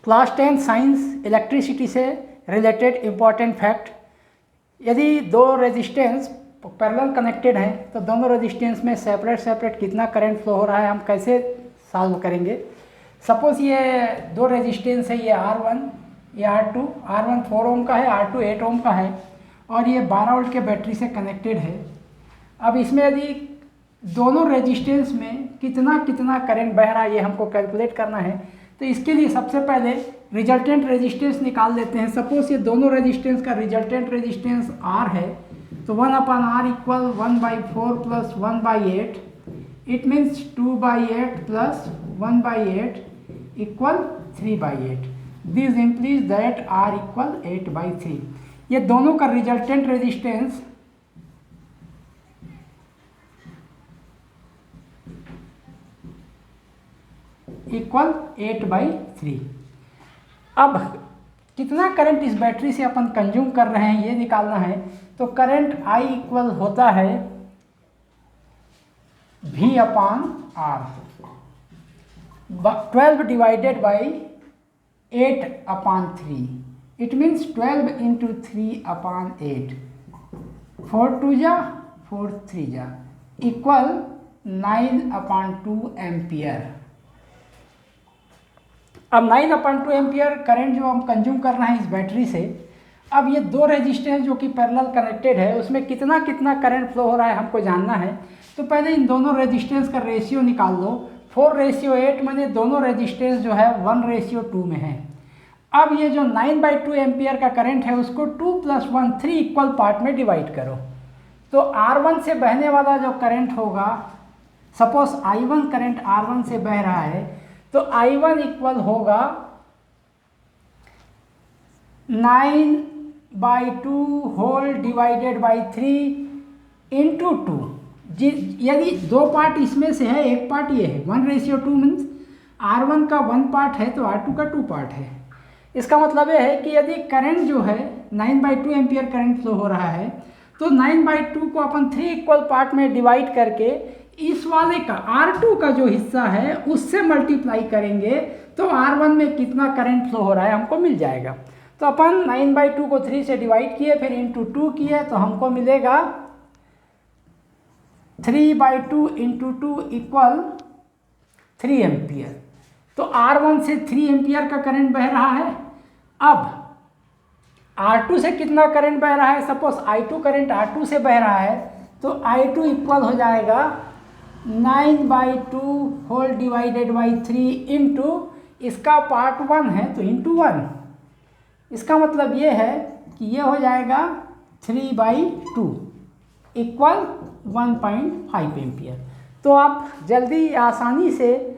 Class 10 science electricity से related important fact. यदि दो रेजिस्टेंस पैरेलल कनेक्टेड हैं तो दोनों रेजिस्टेंस में सेपरेट कितना करंट फ्लो हो रहा है हम कैसे सॉल्व करेंगे। सपोज ये दो रेजिस्टेंस है, ये R1 ये R2, R1 4 ओम का है, R2 8 ओम का है और ये 12 वोल्ट के बैटरी से कनेक्टेड है। अब इसमें यदि दोनों रेजिस्टेंस में कितना करंट बह रहा है ये हमको कैलकुलेट करना है। तो इसके लिए सबसे पहले रिजल्टेंट रेजिस्टेंस निकाल लेते हैं। सपोज ये दोनों रेजिस्टेंस का रिजल्टेंट रेजिस्टेंस R है तो 1/R equal 1/4 plus 1/8, it means 2/8 plus 1/8 equal 3/8। This implies that R equal 8/3। ये दोनों का रिजल्टेंट रेजिस्टेंस इक्वल 8/3। अब कितना करंट इस बैटरी से अपन कंज्यूम कर रहे हैं ये निकालना है। तो करंट I इक्वल होता है V/R, 12 divided by 8/3, it means 12 into 3/8, 4 2 जा 4 3 जा इक्वल 9/2 एम्पियर। अब 9/2 एम्पियर करंट जो हम कंज्यूम कर रहे हैं इस बैटरी से। अब ये दो रेजिस्टेंस जो कि पैरेलल कनेक्टेड है उसमें कितना करंट फ्लो हो रहा है हमको जानना है। तो पहले इन दोनों रेजिस्टेंस का रेशियो निकाल लो। 4:8 माने दोनों रेजिस्टेंस जो है 1:2 में है। अब ये जो 9/2 एम्पियर का करंट है उसको 2 + 1 3 इक्वल पार्ट में डिवाइड करो। तो R1 से बहने वाला जो करंट होगा, सपोज I1 करंट R1 से बह रहा है तो I1 इक्वल होगा 9/2 होल डिवाइडेड बाई 3 इंटू 2। यदि दो पार्ट इसमें से है, एक पार्ट ये है 1:2 मीन्स R1 का 1 पार्ट है तो R2 का 2 पार्ट है। इसका मतलब ये है कि यदि करंट जो है 9/2 एम्पियर करंट फ्लो हो रहा है तो 9/2 को अपन 3 इक्वल पार्ट में डिवाइड करके इस वाले का R2 का जो हिस्सा है उससे मल्टीप्लाई करेंगे तो R1 में कितना करंट फ्लो हो रहा है हमको मिल जाएगा। तो अपन 9/2 को 3 से डिवाइड किए फिर इंटू 2 किए तो हमको मिलेगा 3/2 इंटू 2 इक्वल 3 एम्पियर। तो R1 से 3 एम्पियर का करंट बह रहा है। अब R2 से कितना करंट बह रहा है, सपोज I2 करंट R2 से बह रहा है तो I2 इक्वल हो जाएगा 9/2 होल डिवाइडेड बाई 3 इंटू इसका पार्ट 1 है तो इंटू 1। इसका मतलब ये है कि ये हो जाएगा 3/2 इक्वल 1.5 एम्पियर। तो आप जल्दी आसानी से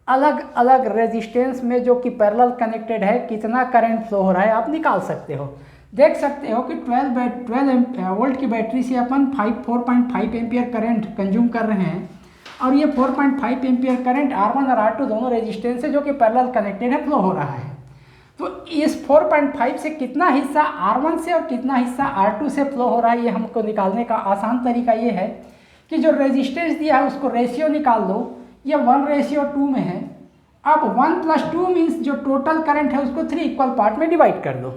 अलग अलग रेजिस्टेंस में जो कि पैरेलल कनेक्टेड है कितना करंट फ्लो हो रहा है आप निकाल सकते हो। देख सकते हो कि 12 वोल्ट की बैटरी से अपन 4.5 एम्पियर करंट कंज्यूम कर रहे हैं और ये 4.5 एम्पियर करंट R1 और R2 दोनों रेजिस्टेंस से जो कि पैरेलल कनेक्टेड है फ्लो हो रहा है। तो इस 4.5 से कितना हिस्सा R1 से और कितना हिस्सा R2 से फ्लो हो रहा है ये हमको निकालने का आसान तरीका ये है कि जो रेजिस्टेंस दिया है उसको रेशियो निकाल लो। ये 1:2 में है। अब 1 + 2 मीन्स जो टोटल करंट है उसको 3 इक्वल पार्ट में डिवाइड कर दो।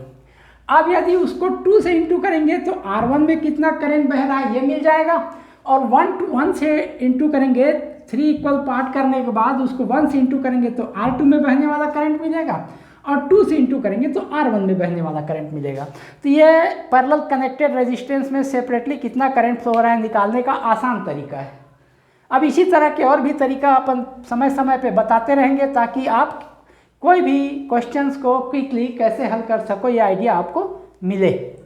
अब यदि उसको 2 से इंटू करेंगे तो R1 में कितना करंट बह रहा है ये मिल जाएगा और 1 से इंटू करेंगे 3 इक्वल पार्ट करने के बाद उसको 1 से इंटू करेंगे तो R2 में बहने वाला करंट मिलेगा और 2 से इंटू करेंगे तो R1 में बहने वाला करंट मिलेगा। तो ये पैरेलल कनेक्टेड रेजिस्टेंस में सेपरेटली कितना करंट फ्लो हो रहा है निकालने का आसान तरीका है। अब इसी तरह के और भी तरीका अपन समय समय पे बताते रहेंगे ताकि आप कोई भी क्वेश्चंस को क्विकली कैसे हल कर सको ये आइडिया आपको मिले।